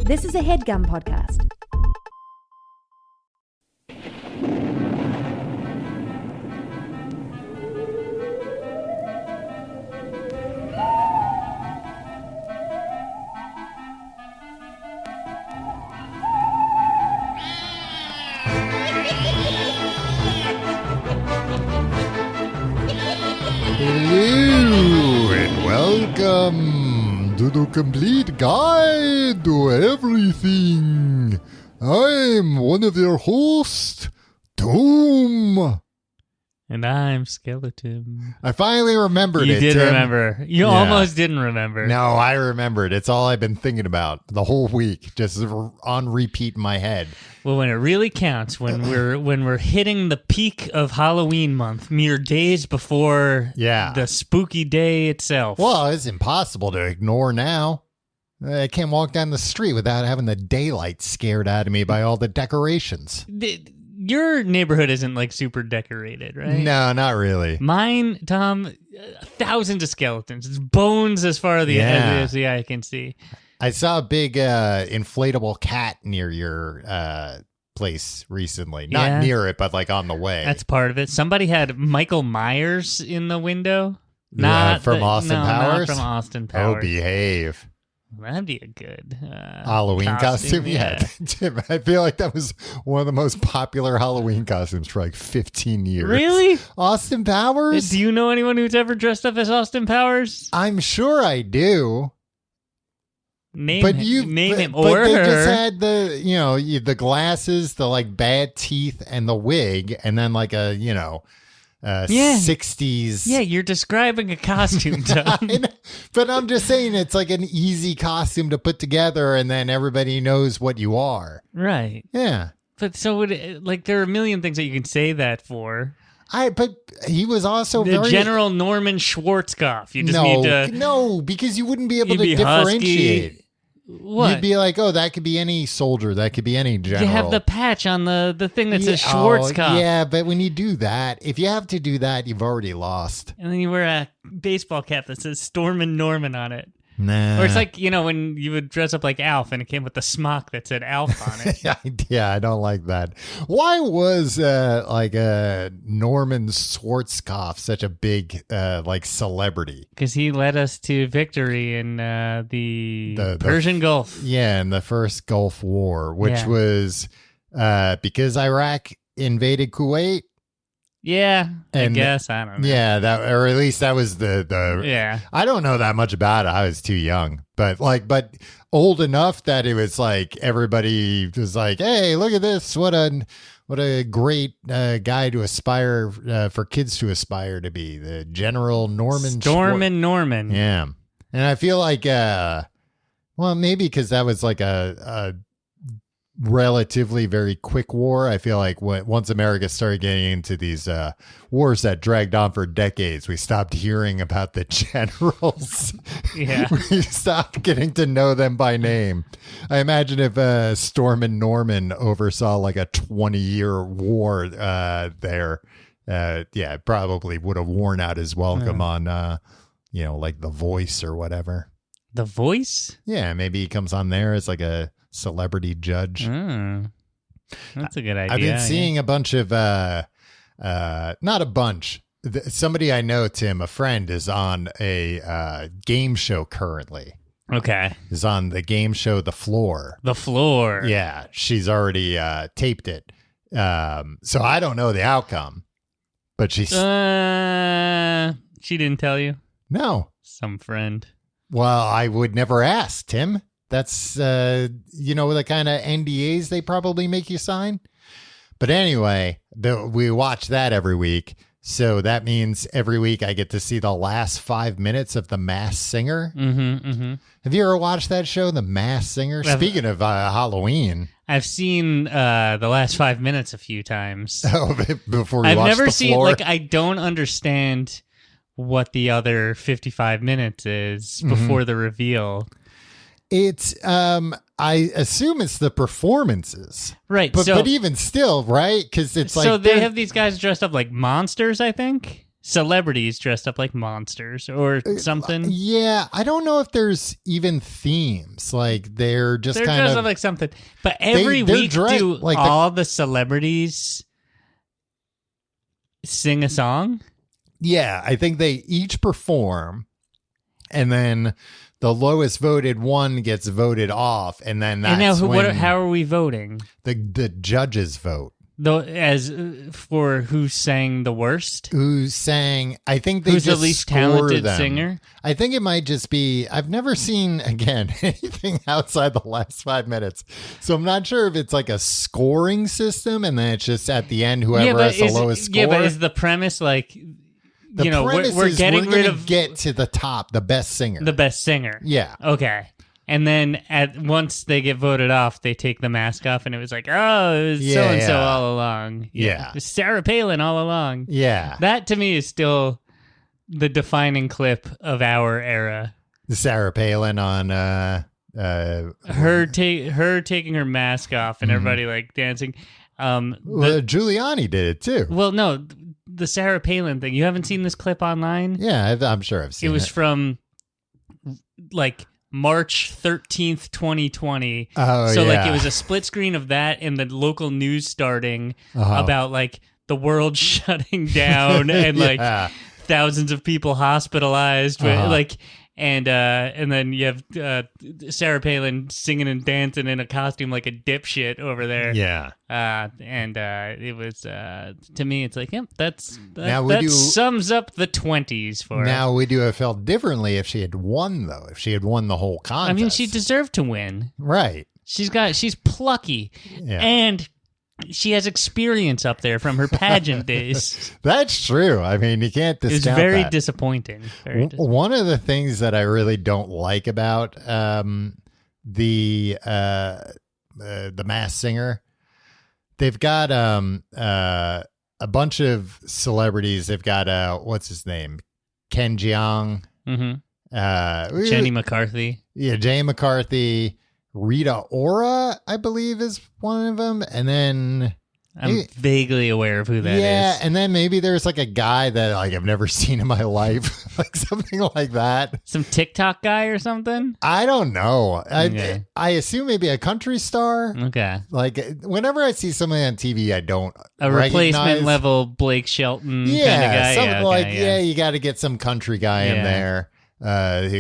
This is a HeadGum podcast. Hello and welcome to the complete guide to everything. I'm one of your hosts, Doom. And I'm Skeleton. I finally remembered it. You did Tim. remember. You almost didn't remember. No, I remembered. It's all I've been thinking about the whole week, just on repeat in my head. Well, when it really counts, when we're hitting the peak of Halloween month, mere days before the spooky day itself. Well, it's impossible to ignore now. I can't walk down the street without having the daylight scared out of me by all the decorations. Your neighborhood isn't like super decorated, right? No, not really. Mine, Tom, thousands of skeletons. It's bones as far as the eye can see. I saw a big inflatable cat near your place recently. Not near it, but like on the way. That's part of it. Somebody had Michael Myers in the window. Austin Powers? Not from Austin Powers. Oh, behave. That'd be a good Halloween costume. Yeah. Tim, I feel like that was one of the most popular Halloween costumes for like 15 years. Really? Austin Powers? Do you know anyone who's ever dressed up as Austin Powers? I'm sure I do. Name him or but they her. just had the glasses, the like bad teeth, and the wig, and then like a 60s. Yeah, you're describing a costume, Tom. But I'm just saying it's like an easy costume to put together, and then everybody knows what you are. Right. Yeah. But so there are a million things that you can say that for. But he was also the General Norman Schwarzkopf. You just need to... No, because you wouldn't be able to differentiate. Husky. What? You'd be like, oh, that could be any soldier. That could be any general. You have the patch on the thing that says Schwarzkopf. Yeah, but when you do that, if you have to do that, you've already lost. And then you wear a baseball cap that says Stormin' Norman on it. Nah. Or it's like, when you would dress up like Alf and it came with the smock that said Alf on it. Yeah, I don't like that. Why was Norman Schwarzkopf such a big celebrity? Because he led us to victory in the Persian Gulf. Yeah, in the first Gulf War, which was because Iraq invaded Kuwait. Yeah, I guess. I don't know. Yeah, or at least that was the yeah. I don't know that much about it. I was too young, but old enough that it was like everybody was like, "Hey, look at this! What a great guy to aspire for kids to aspire to be." The General Norman Norman. Yeah, and I feel like maybe because that was like a relatively very quick war. I feel like once America started getting into these wars that dragged on for decades, we stopped hearing about the generals. Yeah. We stopped getting to know them by name. I imagine if Stormin' Norman oversaw like a 20-year war there, it probably would have worn out his welcome on like The Voice or whatever. The Voice? Yeah, maybe he comes on there as like a celebrity judge. That's a good idea. I've been seeing a bunch of not a bunch. Somebody I know, Tim, a friend, is on a game show currently. Okay. Is on the game show The Floor. The Floor. Yeah, she's already taped it. So I don't know the outcome, but she's she didn't tell you? No. Some friend. Well, I would never ask, Tim. That's, the kind of NDAs they probably make you sign. But anyway, we watch that every week. So that means every week I get to see the last 5 minutes of The Masked Singer. Mm-hmm, mm-hmm. Have you ever watched that show, The Masked Singer? Speaking of Halloween. I've seen the last 5 minutes a few times. Oh, before you I've watched never The seen, Floor? I don't understand what the other 55 minutes is before the reveal. It's, I assume it's the performances. Right. But even still, right? Because it's like... So they have these guys dressed up like monsters, I think? celebrities dressed up like monsters or something. Yeah, I don't know if there's even themes. Like they're dressed up like something. But every week, do like all the celebrities sing a song? Yeah, I think they each perform, and then the lowest voted one gets voted off, and then that's how are we voting? The judges vote. As for who sang the worst? Who sang? I think they who's just the least talented them. Singer? I think it might just be. I've never seen again anything outside the last 5 minutes, so I'm not sure if it's like a scoring system, and then it's just at the end whoever has the lowest score. Yeah, but is the premise like? We're getting rid of get to the top, the best singer. The best singer. Yeah. Okay. And then once they get voted off, they take the mask off, and it was like, oh, it was so and so all along. Yeah. It was Sarah Palin all along. Yeah. That to me is still the defining clip of our era. Sarah Palin on her taking her mask off and everybody like dancing. Giuliani did it too. Well, no, the Sarah Palin thing. You haven't seen this clip online? Yeah, I'm sure I've seen it. It was from like March 13th, 2020. Oh, so yeah. like it was a split screen of that and the local news starting about like the world shutting down and like thousands of people hospitalized. And then you have Sarah Palin singing and dancing in a costume like a dipshit over there. Yeah. It was to me, it's like, yep, that sums up the 20s for her. Now would you have felt differently if she had won though? If she had won the whole contest? I mean, she deserved to win. Right. She's plucky, and she has experience up there from her pageant days. That's true. I mean, you can't discount that. It's very disappointing. One of the things that I really don't like about the Masked Singer, they've got a bunch of celebrities. They've got what's his name, Ken Jeong, Jenny McCarthy. Yeah, Jenny McCarthy. Rita Ora, I believe, is one of them. And then I'm vaguely aware of who that is. Yeah, and then maybe there's like a guy that like I've never seen in my life, like something like that. Some TikTok guy or something? I don't know. I assume maybe a country star. Okay. Like whenever I see somebody on TV, I don't replacement level Blake Shelton kind of guy. Something you got to get some country guy in there. He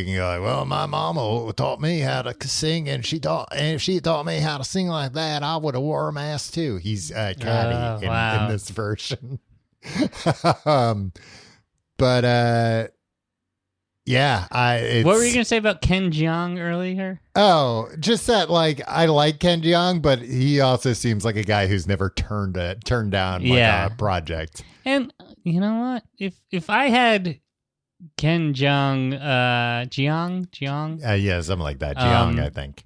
can go like, well, my mama taught me how to sing, and if she taught me how to sing like that, I would have wore a mask too. He's catty in this version. But what were you gonna say about Ken Jeong earlier? Oh, just that like I like Ken Jeong, but he also seems like a guy who's never turned down a project. And you know what? If I had Ken Jeong, Jeong? Yeah, something like that. Jeong, I think.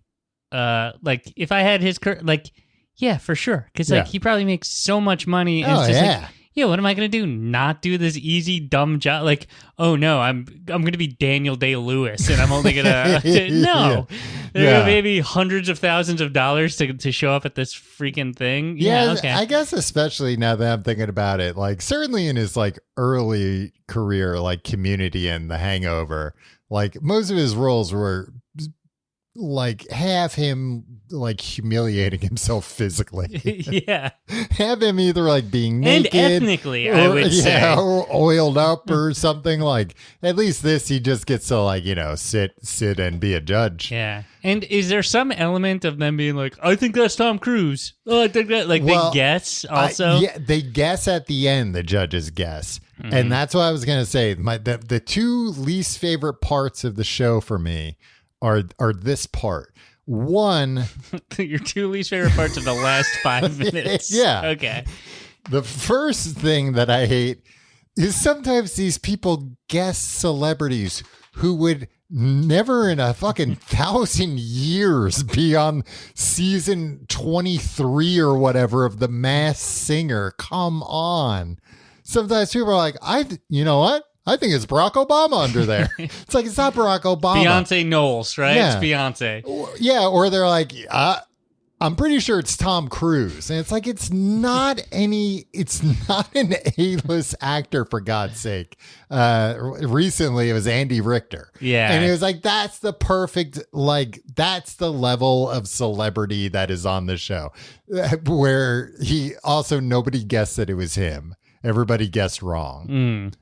Like if I had his yeah, for sure. Because he probably makes so much money. And it's just like, what am I gonna do? Not do this easy dumb job? Like, oh no, I'm gonna be Daniel Day-Lewis, and I'm only gonna no. There are maybe hundreds of thousands of dollars to show up at this freaking thing. Yeah, okay. I guess especially now that I'm thinking about it, like certainly in his like early career, like Community and The Hangover, like most of his roles were like have him like humiliating himself physically. Yeah. Have him either like being naked. And ethnically, I would say. Yeah, or oiled up or something. Like at least this he just gets to like, sit and be a judge. Yeah. And is there some element of them being like, I think that's Tom Cruise? Oh, I think that they guess also? They guess at the end, the judges guess. Mm-hmm. And that's what I was gonna say. The two least favorite parts of the show for me are this part. One, your two least favorite parts of the last 5 minutes. Yeah. Okay. The first thing that I hate is sometimes these people guess celebrities who would never in a fucking 1,000 years be on season 23 or whatever of The Masked Singer. Come on. Sometimes people are like, you know what? I think it's Barack Obama under there. It's like, it's not Barack Obama. Beyonce Knowles, right? Yeah. It's Beyonce. Yeah, or they're like, I'm pretty sure it's Tom Cruise. And it's like, it's not an A-list actor, for God's sake. Recently, it was Andy Richter. Yeah. And it was like, that's the perfect, like, that's the level of celebrity that is on the show. Where he also, nobody guessed that it was him. Everybody guessed wrong.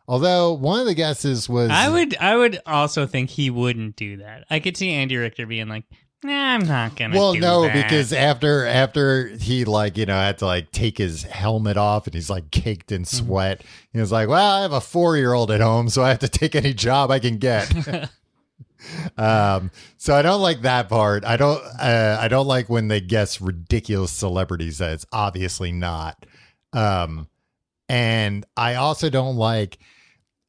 Although one of the guesses was... I would also think he wouldn't do that. I could see Andy Richter being like, nah, I'm not gonna. Well, do no, that. because after he like, you know, had to like take his helmet off and he's like caked in sweat. He was like, well, I have a 4-year-old at home, so I have to take any job I can get. So I don't like that part. I don't like when they guess ridiculous celebrities that it's obviously not. And I also don't like.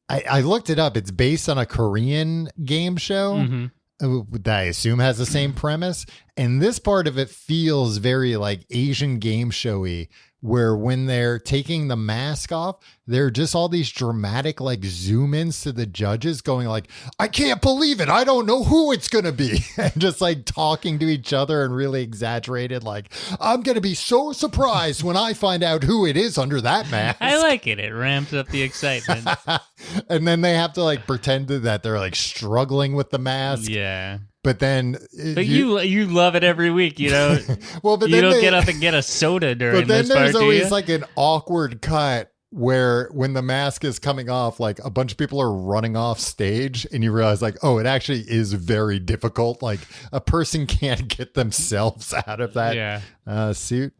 I looked it up. It's based on a Korean game show that I assume has the same premise. And this part of it feels very like Asian game showy, where when they're taking the mask off, there are just all these dramatic like zoom ins to the judges going like, I can't believe it. I don't know who it's going to be. And just like talking to each other and really exaggerated. Like, I'm going to be so surprised when I find out who it is under that mask. I like it. It ramps up the excitement. And then they have to like pretend that they're like struggling with the mask. Yeah. But then, you love it every week, you know. Well, but you don't get up and get a soda during but then this part, there's do always you? like an awkward cut where when the mask is coming off, like a bunch of people are running off stage, and you realize like, oh, it actually is very difficult. Like a person can't get themselves out of that suit.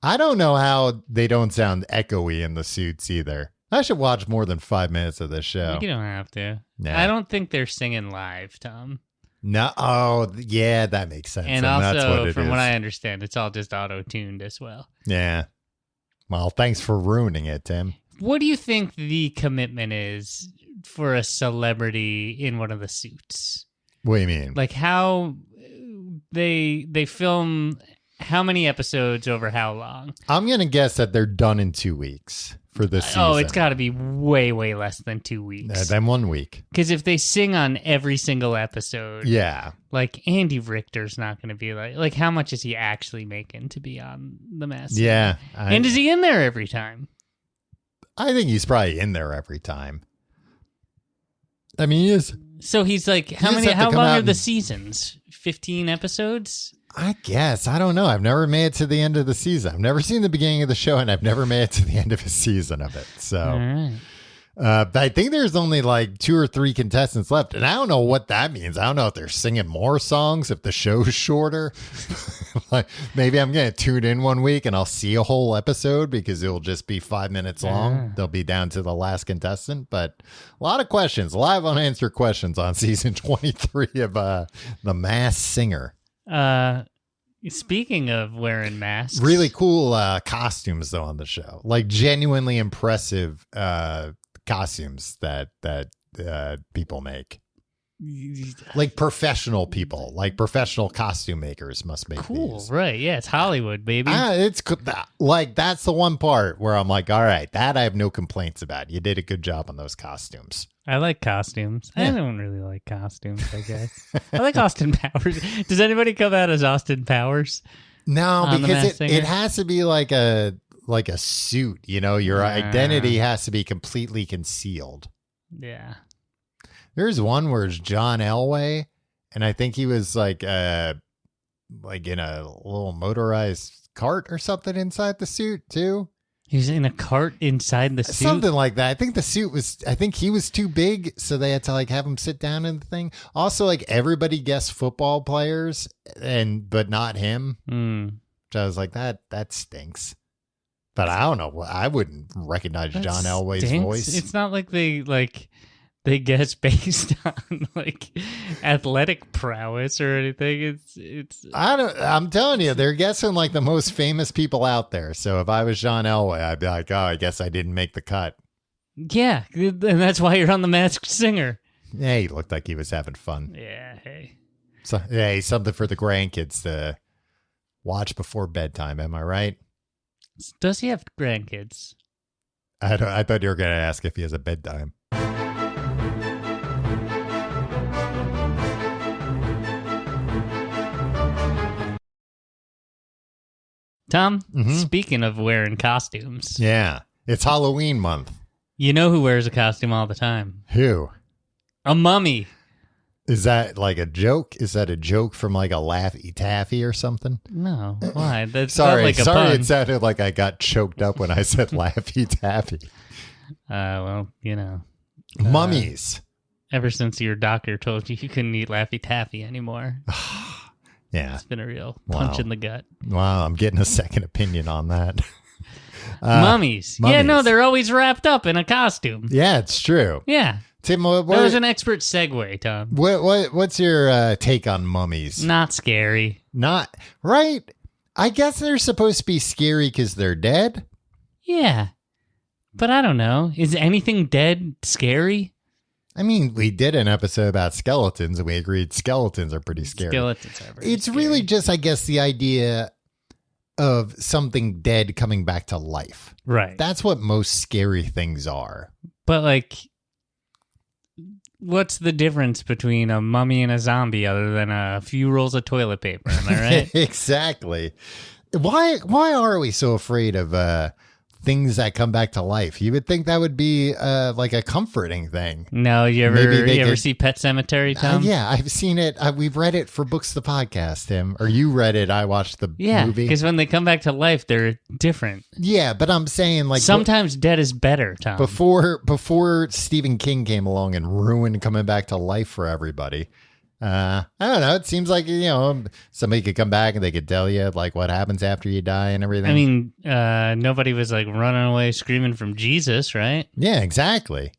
I don't know how they don't sound echoey in the suits either. I should watch more than 5 minutes of this show. You don't have to. Nah. I don't think they're singing live, Tom. No, oh yeah, that makes sense. And that's also, what it from is. what I understand, it's all just auto-tuned as well. Yeah. Well, thanks for ruining it, Tim. What do you think the commitment is for a celebrity in one of the suits? What do you mean? Like how they film how many episodes over how long? I'm going to guess that they're done in 2 weeks for this season. Oh, it's got to be way, way less than 2 weeks. Then 1 week. Because if they sing on every single episode, yeah, like Andy Richter's not going to be like how much is he actually making to be on The Masked Singer? Yeah. And is he in there every time? I think he's probably in there every time. I mean, he is. So he's like, how long are the seasons? 15 episodes? I guess. I don't know. I've never made it to the end of the season. I've never seen the beginning of the show, and I've never made it to the end of a season of it. So right. But I think there's only like 2 or 3 contestants left. And I don't know what that means. I don't know if they're singing more songs, if the show's shorter. Like maybe I'm going to tune in 1 week and I'll see a whole episode because it'll just be 5 minutes long. They'll be down to the last contestant. But a lot of questions, a lot of unanswered questions on season 23 of The Masked Singer. Speaking of wearing masks, really cool costumes though on the show, like genuinely impressive costumes that people make, like professional people, like professional costume makers must make cool these. Right? Yeah, it's Hollywood, baby. It's like that's the one part where I'm like, all right, that I have no complaints about. You did a good job on those costumes. I like costumes. Yeah. I don't really like costumes, I guess. I like Austin Powers. Does anybody come out as Austin Powers? No, because it it has to be like a suit, you know, your identity has to be completely concealed. Yeah. There's one where it's John Elway, and I think he was like in a little motorized cart or something inside the suit too. He was in a cart inside the suit? Something like that. I think he was too big, so they had to like have him sit down in the thing. Also, like everybody guessed football players, but not him. Which I was like, that stinks. But I don't know. I wouldn't recognize John Elway's voice. It's not like they guess based on like athletic prowess or anything. I'm telling you, they're guessing like the most famous people out there. So if I was John Elway, I'd be like, oh, I guess I didn't make the cut. Yeah, and that's why you're on The Masked Singer. Yeah, he looked like he was having fun. Yeah, hey. So hey, something for the grandkids to watch before bedtime. Am I right? Does he have grandkids? I thought you were going to ask if he has a bedtime. Tom, speaking of wearing costumes. Yeah. It's Halloween month. You know who wears a costume all the time? Who? A mummy. Is that like a joke? Is that a joke from like a Laffy Taffy or something? No. Why? That's sorry. like a sorry, pun. It sounded like I got choked up when I said Laffy Taffy. Well, you know. Mummies. Ever since your doctor told you couldn't eat Laffy Taffy anymore. Yeah. It's been a real punch in the gut. Wow, I'm getting a second opinion on that. Mummies. Yeah, no, they're always wrapped up in a costume. Yeah, it's true. Yeah. Tim, that was an expert segue, Tom. What's your take on mummies? Not scary. Not, right? I guess they're supposed to be scary because they're dead? Yeah. But I don't know. Is anything dead scary? I mean, we did an episode about skeletons, and we agreed skeletons are pretty scary. Skeletons are pretty It's scary. really just, I guess, the idea of something dead coming back to life. Right. That's what most scary things are. But, like, what's the difference between a mummy and a zombie other than a few rolls of toilet paper? Am I right? Exactly. Why are we so afraid of things that come back to life? You would think that would be like a comforting thing. No, you ever see Pet Sematary, Tom? Yeah, I've seen it. We've read it for Books the Podcast, Tim. Or you read it. I watched the movie. Yeah, because when they come back to life, they're different. Yeah, but I'm saying like sometimes dead is better, Tom. Before Stephen King came along and ruined coming back to life for everybody. I don't know. It seems like, somebody could come back and they could tell you like what happens after you die and everything. I mean, nobody was like running away screaming from Jesus, right? Yeah, exactly.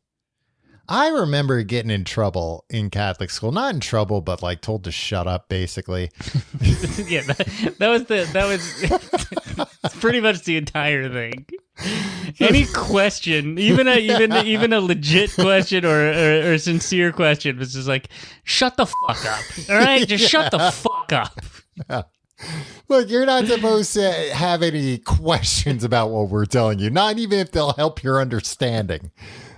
I remember getting in trouble in Catholic school. Not in trouble, but like told to shut up, basically. Yeah, that was pretty much the entire thing. Any question, even a legit question or a sincere question, was just like, shut the fuck up. All right, just shut the fuck up. Yeah. Look, you're not supposed to have any questions about what we're telling you, not even if they'll help your understanding.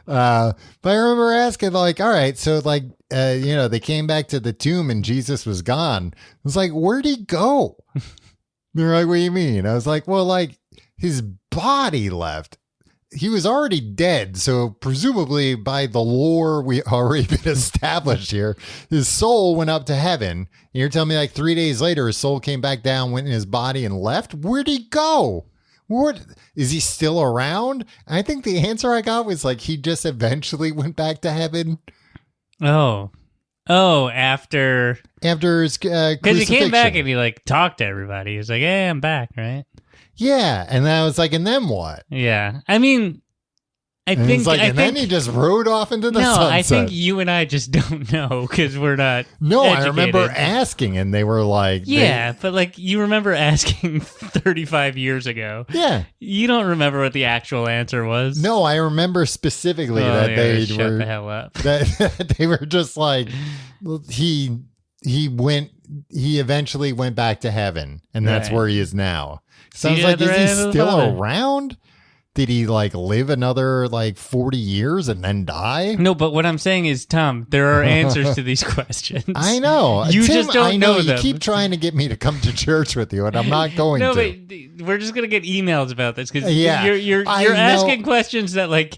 But I remember asking, like, all right, so like, they came back to the tomb and Jesus was gone. I was like, where'd he go? They're like, what do you mean? I was like, well, like, his body left. He was already dead, so presumably by the lore we already been established here, his soul went up to heaven. And you're telling me like 3 days later, his soul came back down, went in his body and left? Where'd he go? What is he still around? I think the answer I got was like he just eventually went back to heaven. Oh, after his because he came back and he like talked to everybody. He was like, "Hey, I'm back," right? Yeah, and then I was like, and then what? Yeah, I mean, then he just rode off into the sunset. I think you and I just don't know because we're not. No, educated. I remember asking, and they were like, "Yeah," but like you remember asking 35 years ago. Yeah, you don't remember what the actual answer was. No, I remember specifically that they shut were the hell up. That they were just like he eventually went back to heaven, and that's where he is now. Sounds like, is he still around? Did he like live another like 40 years and then die? No, but what I'm saying is, Tom, there are answers to these questions. I know. You Tim, just don't know them. You keep trying to get me to come to church with you, and I'm not going to. No, but we're just going to get emails about this because you're you're asking questions that like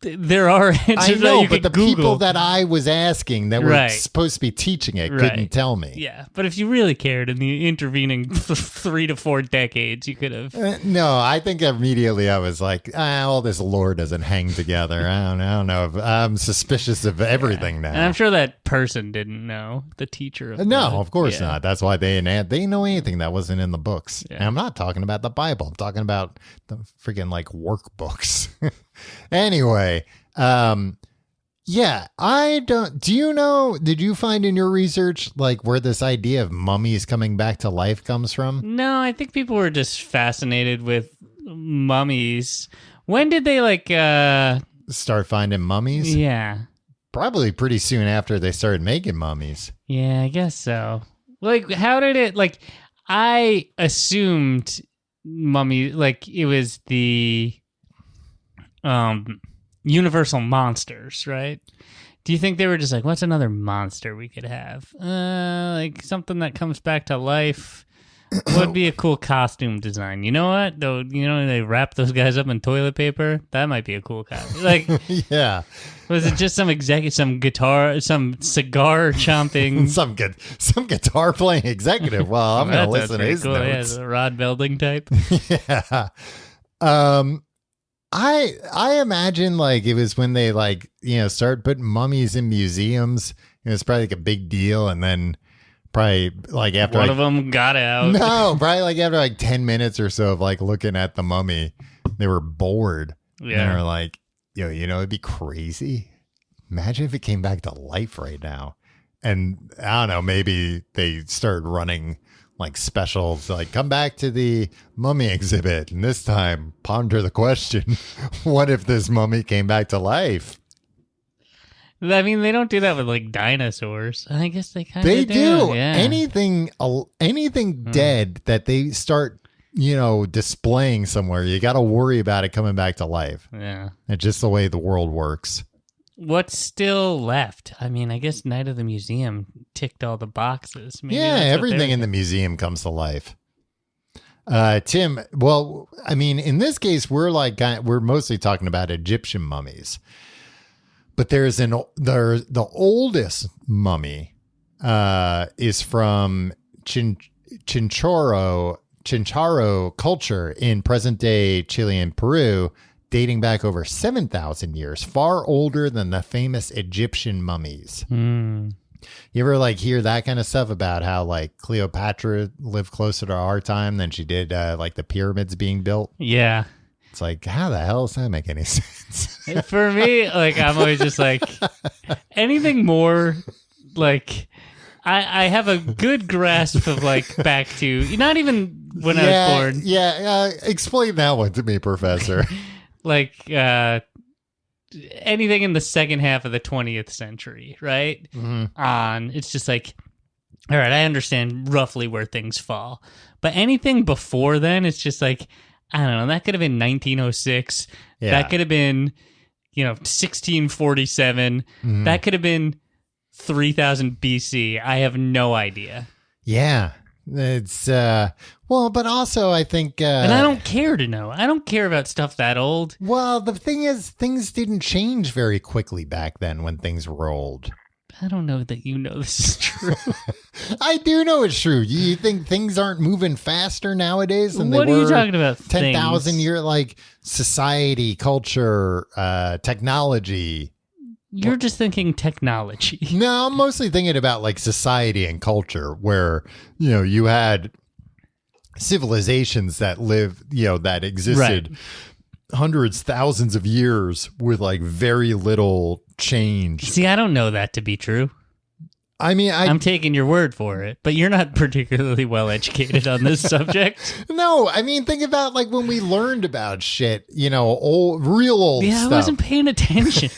there are answers I know, that you but the Google. people that I was asking that were supposed to be teaching it couldn't tell me. Yeah, but if you really cared in the intervening 3 to 4 decades, you could have. No, I think immediately I was like, all this lore doesn't hang together. I don't know. I'm suspicious of everything now. And I'm sure that person didn't know, the teacher. Of course not. That's why they didn't know anything that wasn't in the books. Yeah. And I'm not talking about the Bible. I'm talking about the freaking like workbooks. Anyway, did you find in your research like where this idea of mummies coming back to life comes from? No, I think people were just fascinated with mummies. When did they start finding mummies? Yeah. Probably pretty soon after they started making mummies. Yeah, I guess so. Like, how did it, like, I assumed mummy, like, it was the Universal monsters, right? Do you think they were just like, what's another monster we could have? Like something that comes back to life. Would be a cool costume design. You know what? Though, they wrap those guys up in toilet paper. That might be a cool costume. Like, yeah. Was it just some guitar, some cigar chomping, some guitar playing executive? Well, I'm gonna listen to his notes. Yeah, Rod Belding type. Yeah. I imagine like it was when they like start putting mummies in museums. It was probably like a big deal, and then probably like after one of them got out. No, probably like after like 10 minutes or so of like looking at the mummy, they were bored. Yeah, and they were like, it'd be crazy. Imagine if it came back to life right now. And I don't know, maybe they started running like specials, like come back to the mummy exhibit, and this time ponder the question: what if this mummy came back to life? I mean, they don't do that with like dinosaurs. I guess they kind of do. They do. Yeah. Anything dead that they start, displaying somewhere, you got to worry about it coming back to life. Yeah. It's just the way the world works. What's still left? I mean, I guess Night of the Museum ticked all the boxes. Maybe everything in the museum comes to life. Tim, well, I mean, in this case, we're mostly talking about Egyptian mummies. But there's the oldest mummy is from Chinchorro culture in present-day Chile and Peru, dating back over 7,000 years, far older than the famous Egyptian mummies. You ever like hear that kind of stuff about how like Cleopatra lived closer to our time than she did like the pyramids being built? Yeah. It's like, how the hell does that make any sense? For me, like, I'm always just like, anything more, like, I have a good grasp of, like, back to, not even when I was born. Yeah, explain that one to me, Professor. Like, anything in the second half of the 20th century, right? Mm-hmm. It's just like, all right, I understand roughly where things fall. But anything before then, it's just like, I don't know, that could have been 1906. Yeah. That could have been, 1647. Mm-hmm. That could have been 3000 BC. I have no idea. Yeah. It's, but also I think... and I don't care to know. I don't care about stuff that old. Well, the thing is, things didn't change very quickly back then when things were old. I don't know that this is true. I do know it's true. You think things aren't moving faster nowadays than they were? What are you talking about? 10,000 year, like society, culture, technology. You're just thinking technology. No, I'm mostly thinking about like society and culture where, you had civilizations that that existed. Right. Hundreds, thousands of years with like very little change. See, I don't know that to be true. I mean, I'm taking your word for it, but you're not particularly well educated on this subject. No, I mean, think about like when we learned about shit, real old stuff. Yeah, I wasn't paying attention.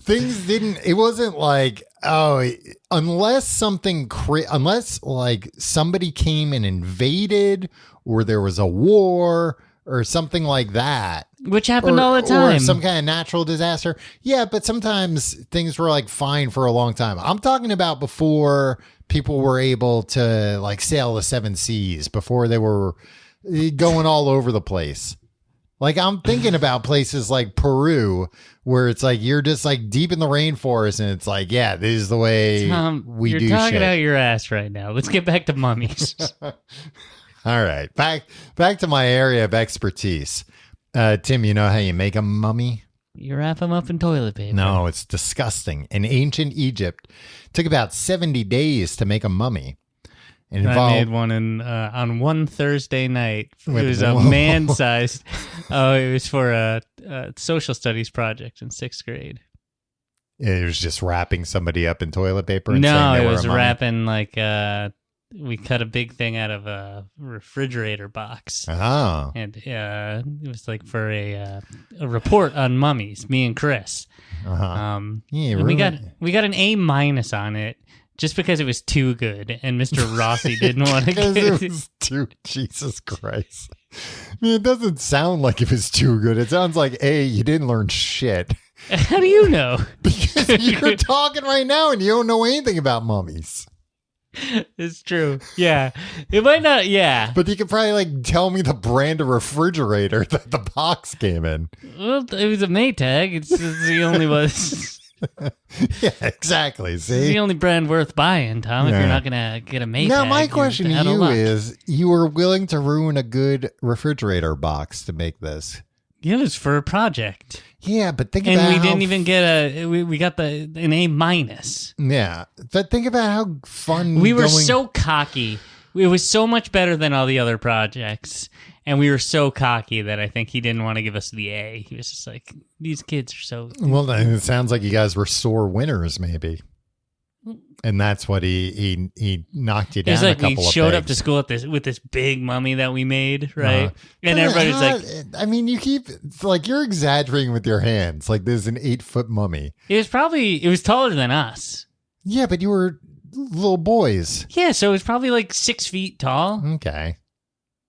It wasn't like, unless unless like somebody came and invaded or there was a war or something like that. Which happened all the time. Or some kind of natural disaster. Yeah, but sometimes things were like fine for a long time. I'm talking about before people were able to like sail the 7 seas, before they were going all over the place. Like I'm thinking about places like Peru where it's like you're just like deep in the rainforest and it's like, yeah, this is the way we do shit. You're talking out your ass right now. Let's get back to mummies. All right, back to my area of expertise. Tim, you know how you make a mummy? You wrap them up in toilet paper. No, it's disgusting. In ancient Egypt, it took about 70 days to make a mummy. I made one on one Thursday night. It was a man-sized. It was for a social studies project in 6th grade. It was just wrapping somebody up in toilet paper? And no, saying it was wrapping like... we cut a big thing out of a refrigerator box. Oh. And it was like for a report on mummies, me and Chris. Uh-huh. Yeah, really? we got an A- on it just because it was too good, and Mr. Rossi didn't want to get it. Was too, Jesus Christ. I mean, it doesn't sound like it was too good. It sounds like, you didn't learn shit. How do you know? Because you're talking right now and you don't know anything about mummies. It's true. Yeah. It might not. Yeah. But you could probably like tell me the brand of refrigerator that the box came in. Well, it was a Maytag. It's the only one. Yeah, exactly. See? It's the only brand worth buying, Tom, if you're not going to get a Maytag. Now, my question to you is, you were willing to ruin a good refrigerator box to make this. Yeah, it was for a project. Yeah, but think about and we didn't even get we got an A-. Yeah, but think about how fun we were so cocky. It was so much better than all the other projects, and we were so cocky that I think he didn't want to give us the A. He was just like, these kids are so... Well, it sounds like you guys were sore winners, maybe. And that's what he knocked you down. It's like a couple we of showed pegs. up to school with this big mummy that we made, right? And everybody's like, I mean, it's like you're exaggerating with your hands. Like there's an 8-foot mummy. It was taller than us. Yeah, but you were little boys. Yeah, so it was probably like 6 feet tall. Okay.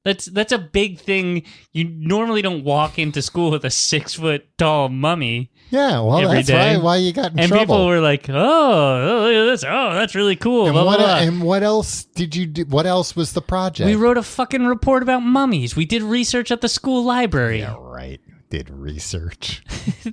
That's a big thing. You normally don't walk into school with a 6 foot tall mummy. Yeah, well, that's right. Why you got in trouble. And people were like, "Oh, look at this! Oh, that's really cool." And, blah, blah, blah. And what else did you do? What else was the project? We wrote a fucking report about mummies. We did research at the school library. Yeah, right. Did research.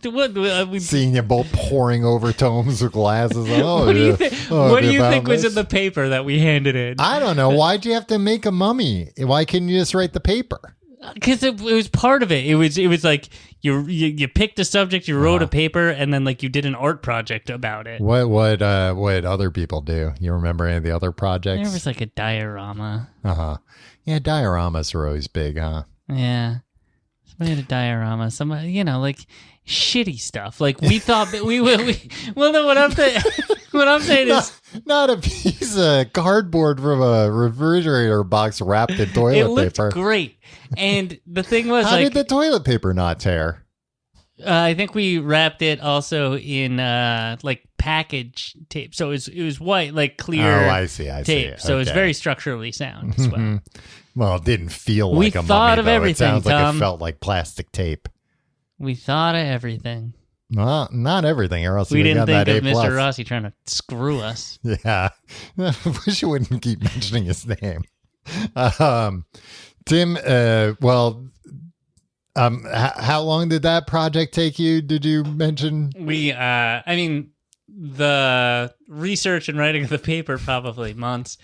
What, seeing you both pouring over tomes with glasses. Oh, what do you think? What do you think was in the paper that we handed in? I don't know. Why'd you have to make a mummy? Why couldn't you just write the paper? Because it was part of it. It was like you picked a subject, you wrote a paper, and then like you did an art project about it. What other people do? You remember any of the other projects? There was like a diorama. Yeah, dioramas are always big, huh? Yeah. Somebody had a diorama. Somebody, like shitty stuff. Like we thought that we well, no. What I'm saying is not a piece of cardboard from a refrigerator box wrapped in toilet paper. It looked great, and the thing was, how did the toilet paper not tear? I think we wrapped it also in like package tape, so it was white, like clear. Oh, I see. Tape, so it's very structurally sound as well. Well, it didn't feel like a mummy, thought of though. everything, It sounds Tom. like it felt like plastic tape. We thought of everything. Well, not everything, or else we didn't think of A+. Mr. Rossi trying to screw us. Yeah. I wish you wouldn't keep mentioning his name. Tim, how long did that project take you? Did you mention? The research and writing of the paper, probably months.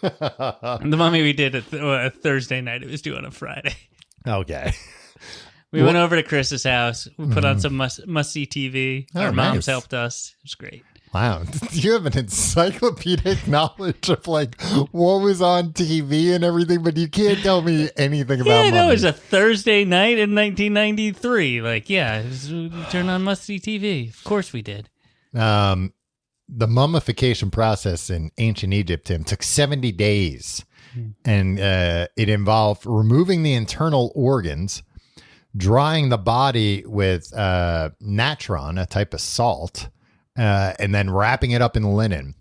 The mummy we did a Thursday night. It was due on a Friday. Okay. We went over to Chris's house. We put on some must-see TV. Our moms helped us. It was great. Wow. You have an encyclopedic knowledge of like what was on TV and everything, but you can't tell me anything about Yeah, no, it mummies. was a Thursday night in 1993. Like, yeah, we turned on must-see TV. Of course we did. The mummification process in ancient Egypt, Tim, took 70 days. And it involved removing the internal organs, drying the body with natron, a type of salt, and then wrapping it up in linen.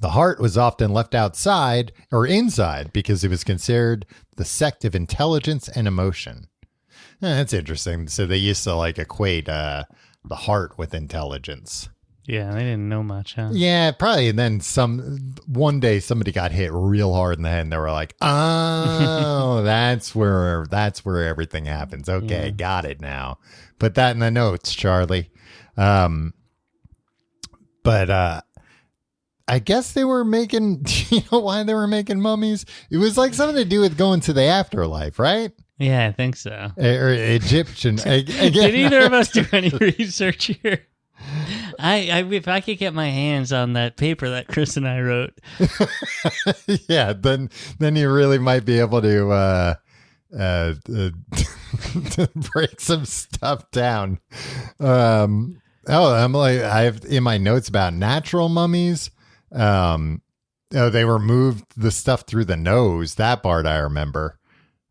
The heart was often left outside or inside because it was considered the sect of intelligence and emotion. That's interesting. So they used to like equate the heart with intelligence. Yeah, they didn't know much, huh? Yeah, probably. And then one day somebody got hit real hard in the head and they were like, oh, that's where everything happens. Okay, got it now. Put that in the notes, Charlie. But I guess they were making, you know why they were making mummies? It was like something to do with going to the afterlife, right? Yeah, I think so. Or Egyptian. Again, did either of us do any research here? If I could get my hands on that paper that Chris and I wrote, yeah, then you really might be able to to break some stuff down. I'm like, I have in my notes about natural mummies. They removed the stuff through the nose. That part I remember.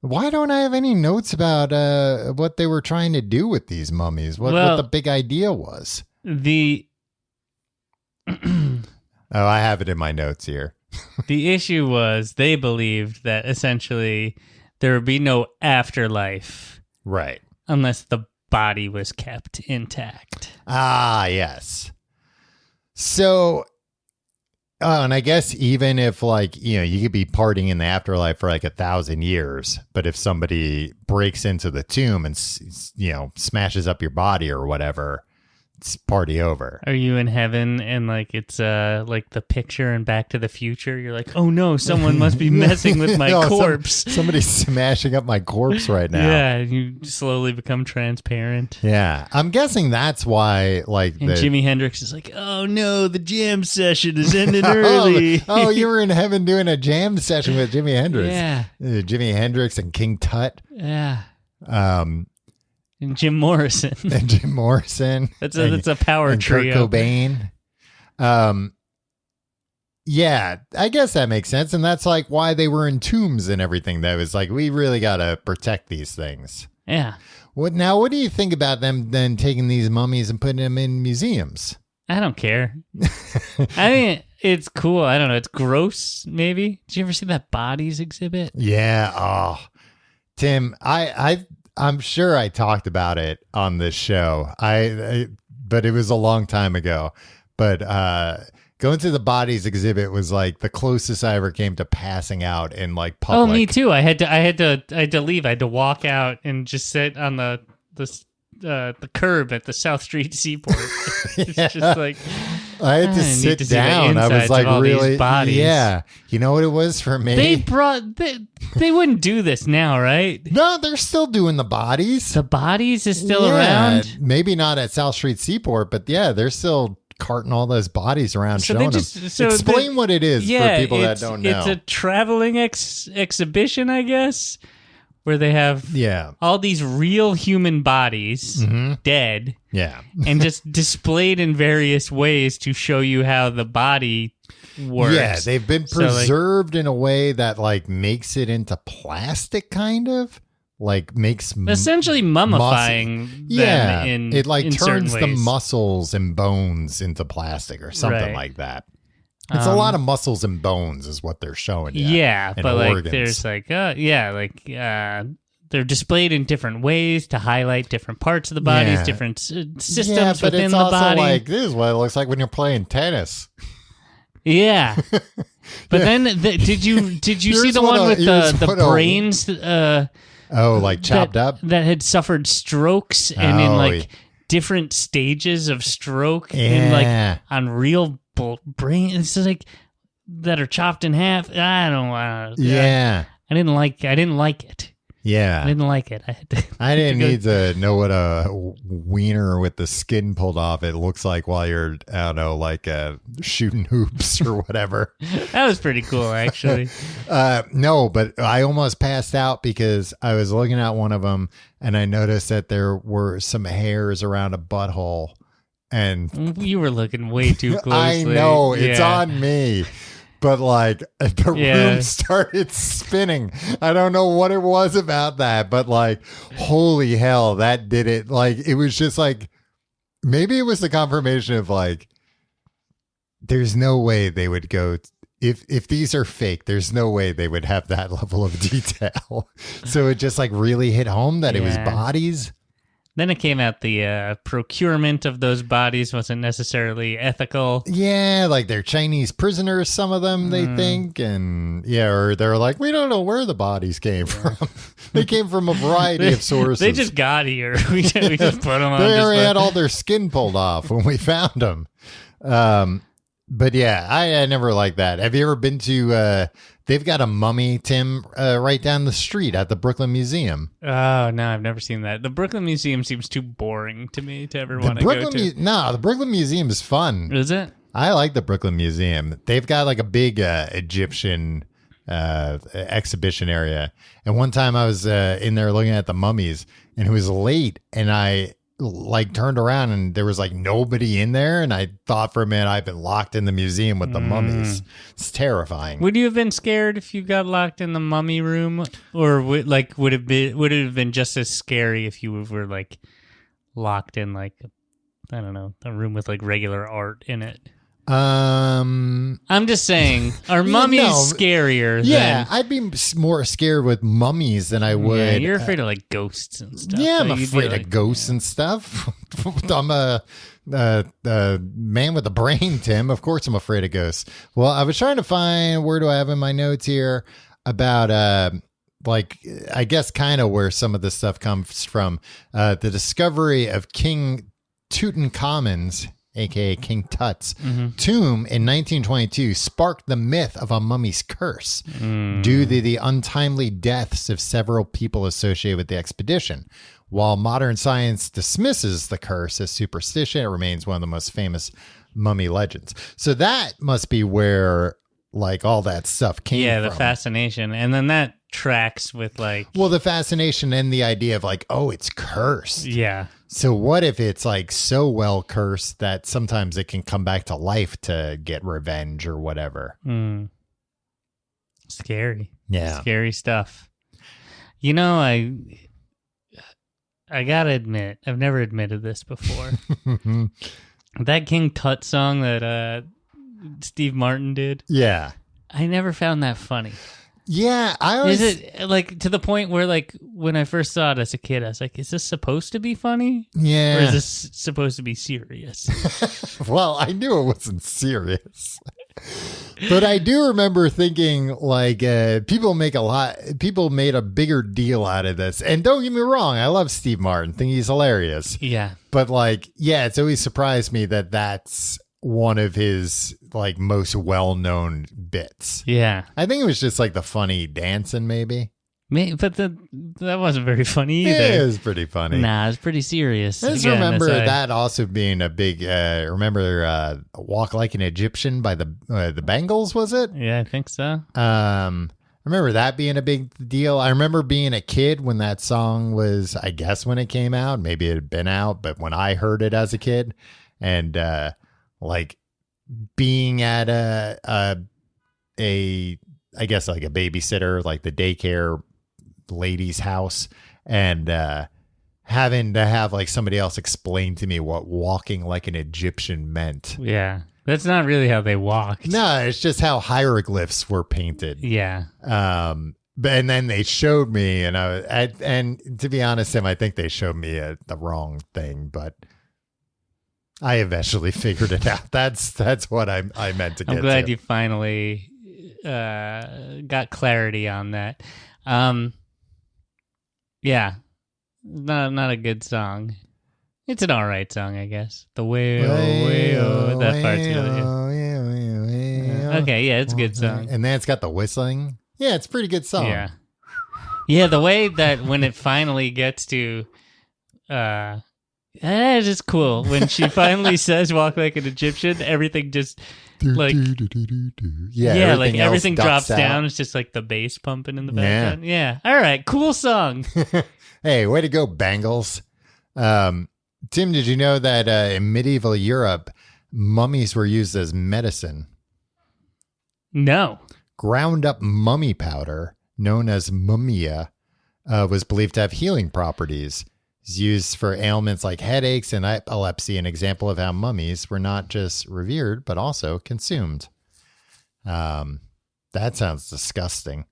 Why don't I have any notes about what they were trying to do with these mummies? What the big idea was? I have it in my notes here. The issue was they believed that essentially there would be no afterlife, right? Unless the body was kept intact. Ah, yes. So Oh, and I guess even if like, you could be partying in the afterlife for like 1,000 years, but if somebody breaks into the tomb and, smashes up your body or whatever, it's party over. Are you in heaven and like it's like the picture in Back to the Future? You're like, oh no, someone must be messing with my corpse. Somebody's smashing up my corpse right now. Yeah, you slowly become transparent. Yeah, I'm guessing that's why. Like, Jimi Hendrix is like, oh no, the jam session is ending early. Oh, you were in heaven doing a jam session with Jimi Hendrix. Yeah, Jimi Hendrix and King Tut. Yeah. And Jim Morrison. That's a power trio. Kurt Cobain. Yeah, I guess that makes sense. And that's like why they were in tombs and everything. That was like, we really got to protect these things. Yeah. What do you think about them then taking these mummies and putting them in museums? I don't care. I mean, it's cool. I don't know. It's gross, maybe. Did you ever see that bodies exhibit? Yeah. Oh, Tim, I'm sure I talked about it on this show. But it was a long time ago. But going to the bodies exhibit was like the closest I ever came to passing out in like public. Oh, me too. I had to leave. I had to walk out and just sit on the curb at the South Street Seaport. It's just like I had to sit down. I was like, really? Yeah. You know what it was for me? They wouldn't do this now, right? No, they're still doing the bodies. The bodies is still around. Maybe not at South Street Seaport, but yeah, they're still carting all those bodies around, showing them. Explain what it is for people that don't know. It's a traveling exhibition, I guess, where they have all these real human bodies dead, and just displayed in various ways to show you how the body works. Yeah, they've been preserved in a way that like makes it into plastic, kind of. Like makes essentially mummifying them in it like in turns the ways. Muscles and bones into plastic or something like that. It's a lot of muscles and bones is what they're showing you. Yeah, but organs. like there's like they're displayed in different ways to highlight different parts of the bodies, different systems within the body. Also like this is what it looks like when you're playing tennis. Yeah. But then did you see the one with the brains like chopped up? That had suffered strokes and in like different stages of stroke and like on real brains like that are chopped in half. I don't want to. Yeah. I didn't like it. Yeah. I didn't like it. I didn't need to know what a wiener with the skin pulled off it looks like while you're, I don't know, like shooting hoops or whatever. That was pretty cool, actually. No, but I almost passed out because I was looking at one of them and I noticed that there were some hairs around a butthole. And you were looking way too closely. I know. It's on me. But like the room started spinning. I don't know what it was about that, but like, holy hell, that did it. Like, it was just like, maybe it was the confirmation of like, there's no way they would go. If these are fake, there's no way they would have that level of detail. So it just like really hit home that it was bodies. Then it came out the procurement of those bodies wasn't necessarily ethical. Yeah, like they're Chinese prisoners, some of them, they think. And or they're like, we don't know where the bodies came from. They came from a variety of sources. They just got here. We just put them on. They already had all their skin pulled off when we found them. But yeah, I never liked that. Have you ever been to... they've got a mummy, Tim, right down the street at the Brooklyn Museum. Oh, no, I've never seen that. The Brooklyn Museum seems too boring to me to ever want to go to. No, the Brooklyn Museum is fun. Is it? I like the Brooklyn Museum. They've got like a big Egyptian exhibition area. And one time I was in there looking at the mummies and it was late and I... like turned around and there was like nobody in there and I thought for a minute I've been locked in the museum with the mummies. It's terrifying. Would you have been scared if you got locked in the mummy room, or would it have been just as scary if you were like locked in like, I don't know, a room with like regular art in it? I'm just saying, are mummies scarier? Yeah, I'd be more scared with mummies than I would. Yeah, you're afraid of like ghosts and stuff. Yeah, I'm afraid of ghosts and stuff. I'm a man with a brain, Tim. Of course, I'm afraid of ghosts. Well, I was trying to find where do I have in my notes here about like I guess kind of where some of this stuff comes from. The discovery of King Tutankhamun's, aka King Tut's, tomb in 1922 sparked the myth of a mummy's curse due to the untimely deaths of several people associated with the expedition. While modern science dismisses the curse as superstition, it remains one of the most famous mummy legends. So that must be where like all that stuff came from. Yeah, the fascination. And then that tracks with like... Well, the fascination and the idea of like, oh, it's cursed. Yeah. So what if it's like so well cursed that sometimes it can come back to life to get revenge or whatever? Scary. Yeah. Scary stuff. You know, I gotta admit, I've never admitted this before. That King Tut song that Steve Martin did. Yeah. I never found that funny. Yeah, I always... Is it like to the point where like when I first saw it as a kid, I was like, is this supposed to be funny? Yeah. Or is this supposed to be serious? Well, I knew it wasn't serious. But I do remember thinking like people made a bigger deal out of this. And don't get me wrong, I love Steve Martin. Think he's hilarious. Yeah. But like, yeah, it's always surprised me that that's one of his like most well-known bits. Yeah. I think it was just like the funny dancing maybe. But that wasn't very funny either. It was pretty funny. Nah, it was pretty serious. I just remember that also being a big, Walk Like an Egyptian by the Bengals, was it? Yeah, I think so. I remember that being a big deal. I remember being a kid when that song was, I guess when it came out, maybe it had been out, but when I heard it as a kid and like being at I guess like a babysitter, like the daycare lady's house, and having to have like somebody else explain to me what walking like an Egyptian meant. Yeah. That's not really how they walked. No, it's just how hieroglyphs were painted. Yeah. And then they showed me, and and to be honest, Tim, I think they showed me the wrong thing, but I eventually figured it out. That's what I meant to get to. I'm glad you finally got clarity on that. Yeah, not a good song. It's an all right song, I guess. The way-oh, that part's good. Okay, yeah, it's a good song. And then it's got the whistling. Yeah, it's a pretty good song. Yeah, the way that when it finally gets to... that is cool. When she finally says walk like an Egyptian, everything just like... Yeah, like everything drops down. It's just like the bass pumping in the background. Yeah. All right, cool song. Hey, way to go, Bangles. Tim, did you know that in medieval Europe, mummies were used as medicine? No. Ground up mummy powder, known as mummia, was believed to have healing properties. It's used for ailments like headaches and epilepsy, an example of how mummies were not just revered, but also consumed. That sounds disgusting.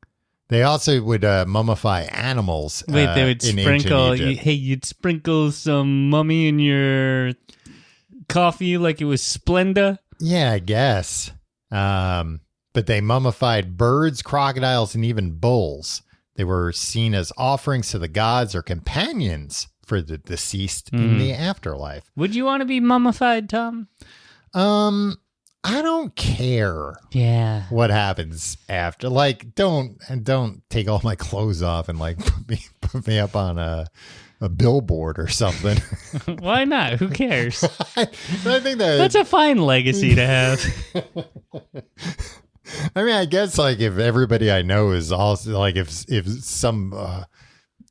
They also would mummify animals. Wait, they would sprinkle. You'd sprinkle some mummy in your coffee like it was Splenda. Yeah, I guess. But they mummified birds, crocodiles, and even bulls. They were seen as offerings to the gods or companions for the deceased in the afterlife. Would you want to be mummified, Tom? I don't care. Yeah. What happens after? Like, don't take all my clothes off and like put me up on a billboard or something. Why not? Who cares? I think that's a fine legacy to have. I mean, I guess like if everybody I know is also like if some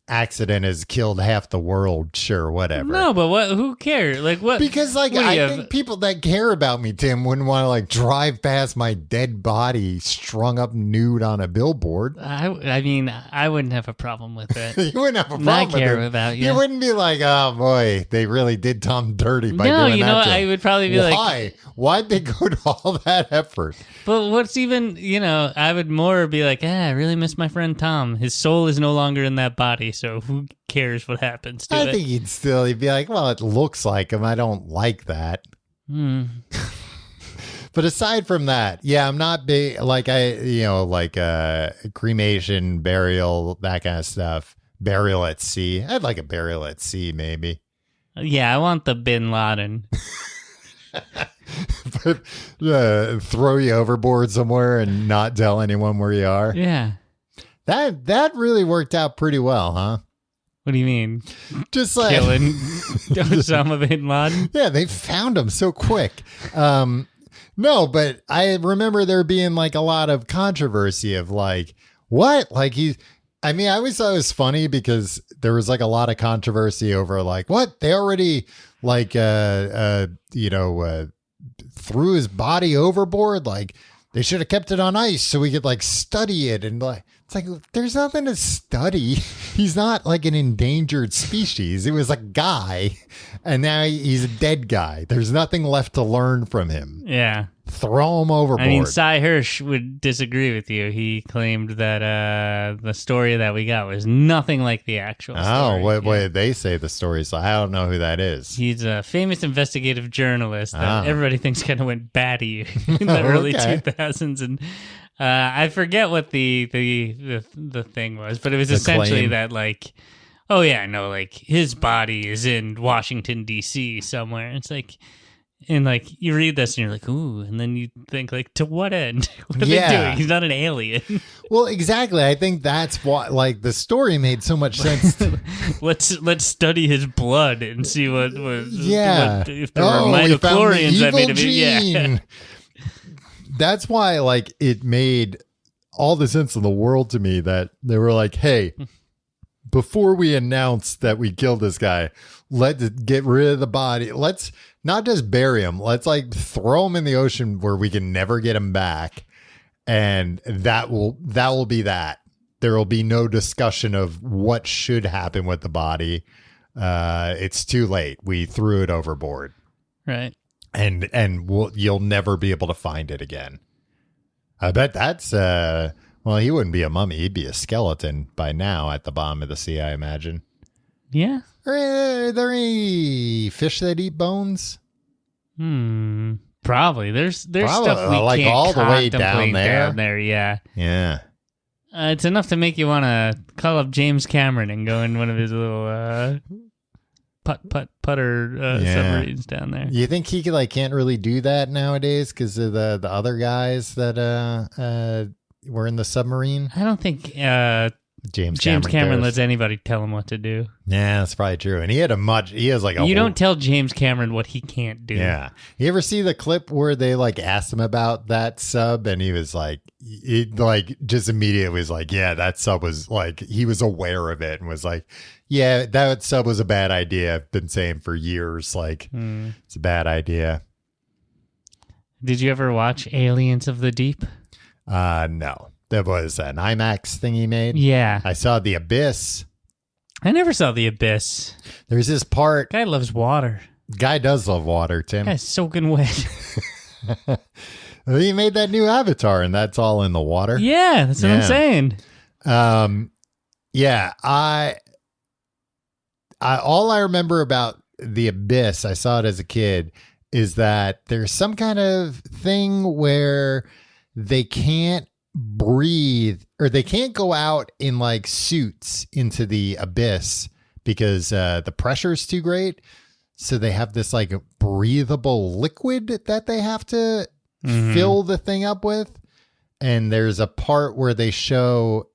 accident has killed half the world, sure, whatever. No, but what? Who cares? Like what? Because like I think people that care about me, Tim, wouldn't want to like drive past my dead body strung up nude on a billboard. I mean, I wouldn't have a problem with it. You wouldn't have a problem Not with care it. about you. You wouldn't be like, oh boy, they really did Tom dirty by doing that. No, you know, I would probably be like, why'd they go to all that effort? But what's even, you know, I would more be like, I really miss my friend Tom. His soul is no longer in that body, so who cares what happens to it? I think he'd be like, well, it looks like him. I don't like that. But aside from that, yeah, I'm not big, like cremation, burial, that kind of stuff. Burial at sea. I'd like a burial at sea, maybe. Yeah, I want the Bin Laden. But throw you overboard somewhere and not tell anyone where you are. Yeah. That really worked out pretty well, huh? What do you mean? Just like killing Osama bin Laden? Yeah, they found him so quick. No, but I remember there being like a lot of controversy of like, what? Like I always thought it was funny because there was like a lot of controversy over like, what? They already like, threw his body overboard. Like they should have kept it on ice so we could like study it. And like, it's like, there's nothing to study. He's not like an endangered species. It was a guy and now he's a dead guy. There's nothing left to learn from him. Yeah. Throw him overboard. I mean, Cy Hirsch would disagree with you. He claimed that the story that we got was nothing like the actual story. Oh, what did they say the story? So I don't know who that is. He's a famous investigative journalist that everybody thinks kind of went batty in the early 2000s. And I forget what the thing was, but it was essentially that like, oh yeah, no, like his body is in Washington, D.C. somewhere. It's like... And like you read this and you're like, ooh, and then you think like, to what end? What are they doing? He's not an alien. Well, exactly. I think that's why like the story made so much sense. Let's study his blood and see what if there were we found the midichlorians that made him. Yeah. That's why like it made all the sense in the world to me that they were like, hey, before we announce that we killed this guy, let's get rid of the body. Let's not just bury him. Let's like throw him in the ocean where we can never get him back. And that will be that. There will be no discussion of what should happen with the body. It's too late. We threw it overboard. Right. And you'll never be able to find it again. I bet that's well, he wouldn't be a mummy. He'd be a skeleton by now at the bottom of the sea, I imagine. Yeah. Are there any fish that eat bones? Probably. There's stuff we like can't all the way down there. Yeah. Yeah. It's enough to make you want to call up James Cameron and go in one of his little putter submarines down there. You think he can't really do that nowadays because of the other guys that were in the submarine? I don't think James Cameron lets anybody tell him what to do. Yeah, that's probably true. And he has like a You don't tell James Cameron what he can't do. Yeah. You ever see the clip where they like asked him about that sub and he was like, just immediately was like, yeah, that sub was like, he was aware of it and was like, yeah, that sub was a bad idea. I've been saying for years, like it's a bad idea. Did you ever watch Aliens of the Deep? No. That was an IMAX thing he made. Yeah. I saw The Abyss. I never saw The Abyss. There's this part. Guy loves water. Guy does love water, Tim. Guy's soaking wet. He made that new Avatar, and that's all in the water. Yeah, that's what I'm saying. Yeah, I all I remember about The Abyss, I saw it as a kid, is that there's some kind of thing where they can't breathe or they can't go out in like suits into the abyss because the pressure is too great. So they have this like breathable liquid that they have to fill the thing up with. And there's a part where they show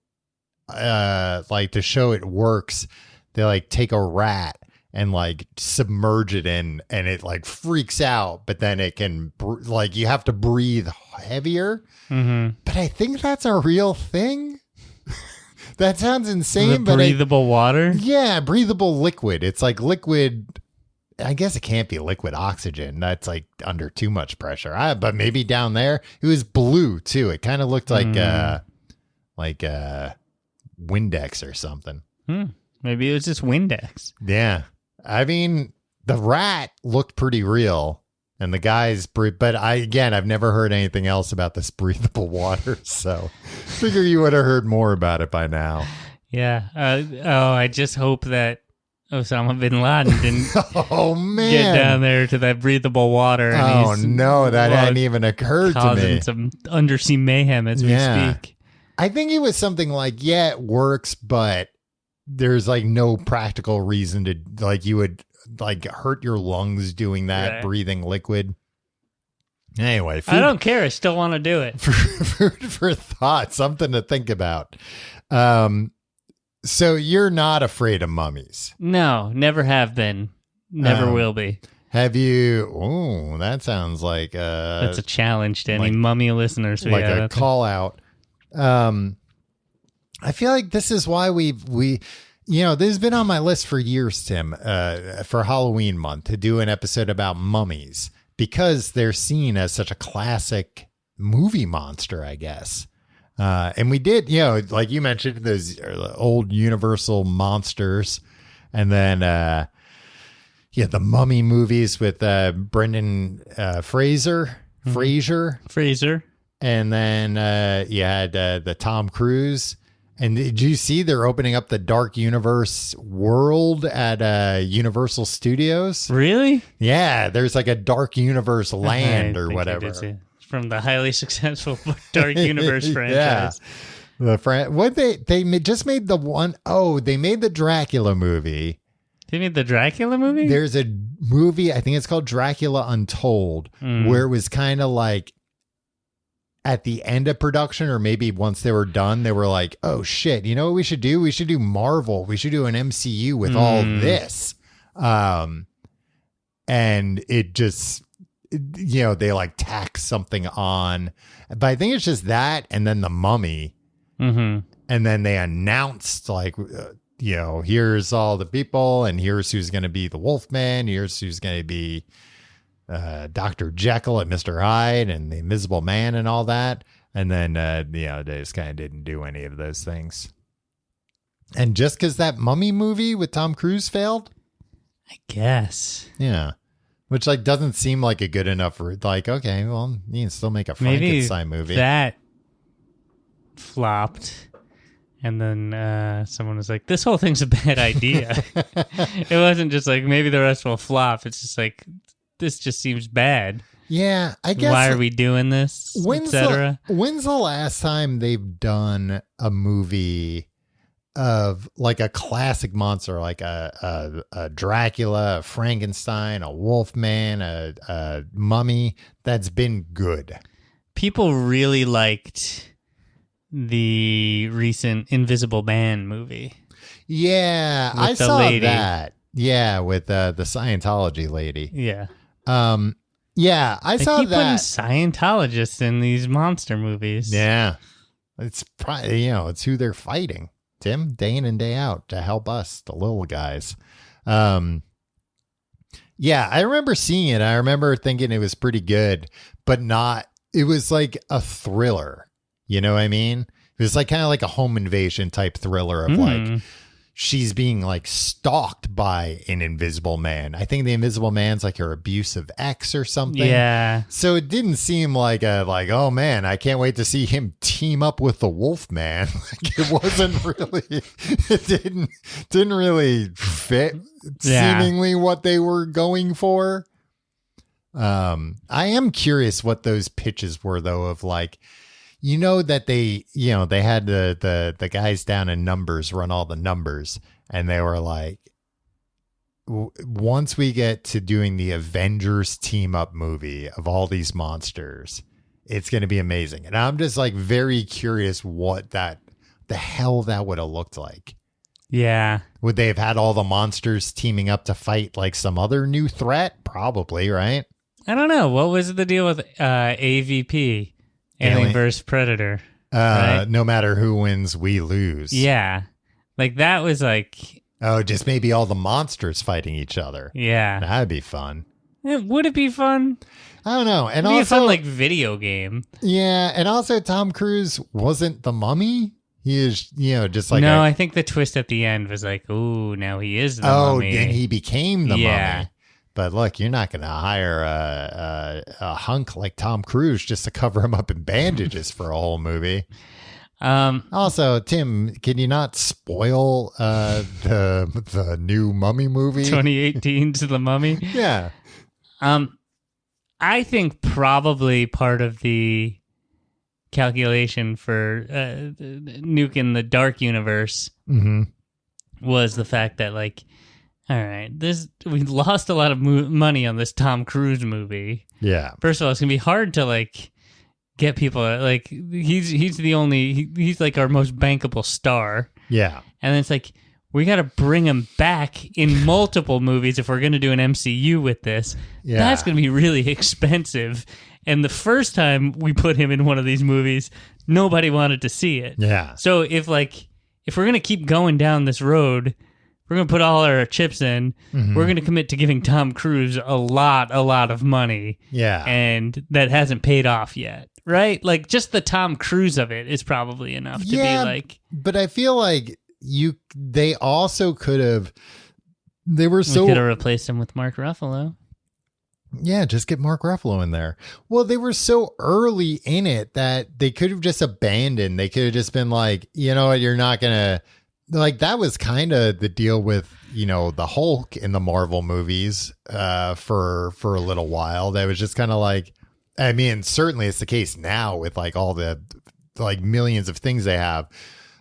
like to show it works. They like take a rat and like submerge it in and it like freaks out, but then it can like you have to breathe heavier. But I think that's a real thing. That sounds insane. But breathable water? Yeah, breathable liquid. It's like liquid. I guess it can't be liquid oxygen. That's like under too much pressure. But maybe down there, it was blue too. It kind of looked like Windex or something. Maybe it was just Windex. Yeah. I mean, the rat looked pretty real. And the guy's, but I've never heard anything else about this breathable water. So figure you would have heard more about it by now. Yeah. I just hope that Osama bin Laden didn't get down there to that breathable water. And that hadn't even occurred to me. Causing some undersea mayhem as we speak. I think it was something like, it works, but there's like no practical reason to, like, you would like hurt your lungs doing that, breathing liquid. Anyway, I don't care. I still want to do it. Food for thought, something to think about. So you're not afraid of mummies? No, never have been. Never will be. Have you? Oh, that sounds like that's a challenge to any mummy listeners. Like a call out. I feel like this is why we this has been on my list for years, Tim, for Halloween month to do an episode about mummies because they're seen as such a classic movie monster, I guess. And we did, like you mentioned, those old Universal monsters. And then, the Mummy movies with Brendan Fraser. And then you had the Tom Cruise. And did you see they're opening up the Dark Universe world at Universal Studios? Really? Yeah, there's like a Dark Universe land or whatever. From the highly successful Dark Universe franchise. They just made the one. Oh, they made the Dracula movie. They made the Dracula movie? There's a movie, I think it's called Dracula Untold, where it was kind of like at the end of production, or maybe once they were done, they were like, oh shit, you know what we should do? We should do Marvel. We should do an MCU with all this. And it just, they like tack something on. But I think it's just that and then the Mummy. And then they announced like, here's all the people and here's who's going to be the Wolfman. Here's who's going to be Dr. Jekyll and Mr. Hyde and the Invisible Man and all that. And then, they just kind of didn't do any of those things. And just because that Mummy movie with Tom Cruise failed? I guess. Yeah. Which like doesn't seem like a good enough for like, okay, well, you can still make a Frankenstein movie. That flopped. And then someone was like, this whole thing's a bad idea. It wasn't just like, maybe the rest will flop. It's just like, this just seems bad. Yeah, I guess. Why are we doing this, etc.? When's the last time they've done a movie of like a classic monster, like a Dracula, a Frankenstein, a Wolfman, a Mummy that's been good? People really liked the recent Invisible Man movie. Yeah, I saw that. Yeah, with the Scientology lady. Yeah. Yeah, I saw keep that. Putting Scientologists in these monster movies. Yeah. It's probably, it's who they're fighting, Tim, day in and day out to help us, the little guys. Yeah, I remember seeing it. I remember thinking it was pretty good, but it was like a thriller. You know what I mean? It was like kind of like a home invasion type thriller of like she's being like stalked by an invisible man. I think the invisible man's like her abusive ex or something. Yeah. So it didn't seem like oh man, I can't wait to see him team up with the Wolfman. Like it wasn't really, it didn't really fit seemingly what they were going for. I am curious what those pitches were though of like, that they had the guys down in numbers run all the numbers and they were like, once we get to doing the Avengers team up movie of all these monsters, it's going to be amazing. And I'm just like very curious what the hell that would have looked like. Yeah. Would they have had all the monsters teaming up to fight like some other new threat? Probably, right? I don't know. What was the deal with AVP? Alien vs. Predator. Right? No matter who wins, we lose. Yeah. Like that was like... Oh, just maybe all the monsters fighting each other. Yeah. That'd be fun. Would it be fun? I don't know. And It'd be also, a fun, like, video game. Yeah, and also Tom Cruise wasn't the Mummy. He is, just like... No, I think the twist at the end was like, ooh, now he is the Mummy. Oh, then he became the Mummy. But look, you're not going to hire a hunk like Tom Cruise just to cover him up in bandages for a whole movie. Also, Tim, can you not spoil the new Mummy movie? 2018's The Mummy? Yeah. I think probably part of the calculation for nuking the dark universe was the fact that, like, all right, we lost a lot of money on this Tom Cruise movie. Yeah. First of all, it's gonna be hard to like get people like he's the only he's like our most bankable star. Yeah. And then it's like we got to bring him back in multiple movies if we're going to do an MCU with this. Yeah. That's going to be really expensive. And the first time we put him in one of these movies, nobody wanted to see it. Yeah. So if we're going to keep going down this road, we're going to put all our chips in. Mm-hmm. We're going to commit to giving Tom Cruise a lot of money. Yeah. And that hasn't paid off yet. Right? Like just the Tom Cruise of it is probably enough to be like. But I feel like they also could have. We could have replaced him with Mark Ruffalo. Yeah, just get Mark Ruffalo in there. Well, they were so early in it that they could have just abandoned. They could have just been like, you know what, you're not gonna like. That was kind of the deal with the Hulk in the Marvel movies for a little while. That was just kind of like. I mean, certainly it's the case now with like all the like millions of things they have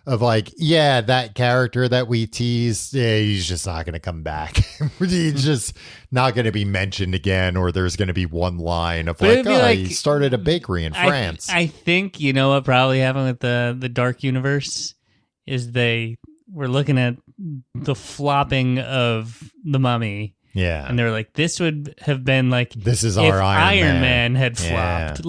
of like, yeah, that character that we teased, he's just not going to come back. He's just not going to be mentioned again, or there's going to be one line of like, he started a bakery in France. I think what probably happened with the Dark Universe is they were looking at the flopping of the Mummy. Yeah. And they were like, this would have been like, this is our Iron Man had flopped.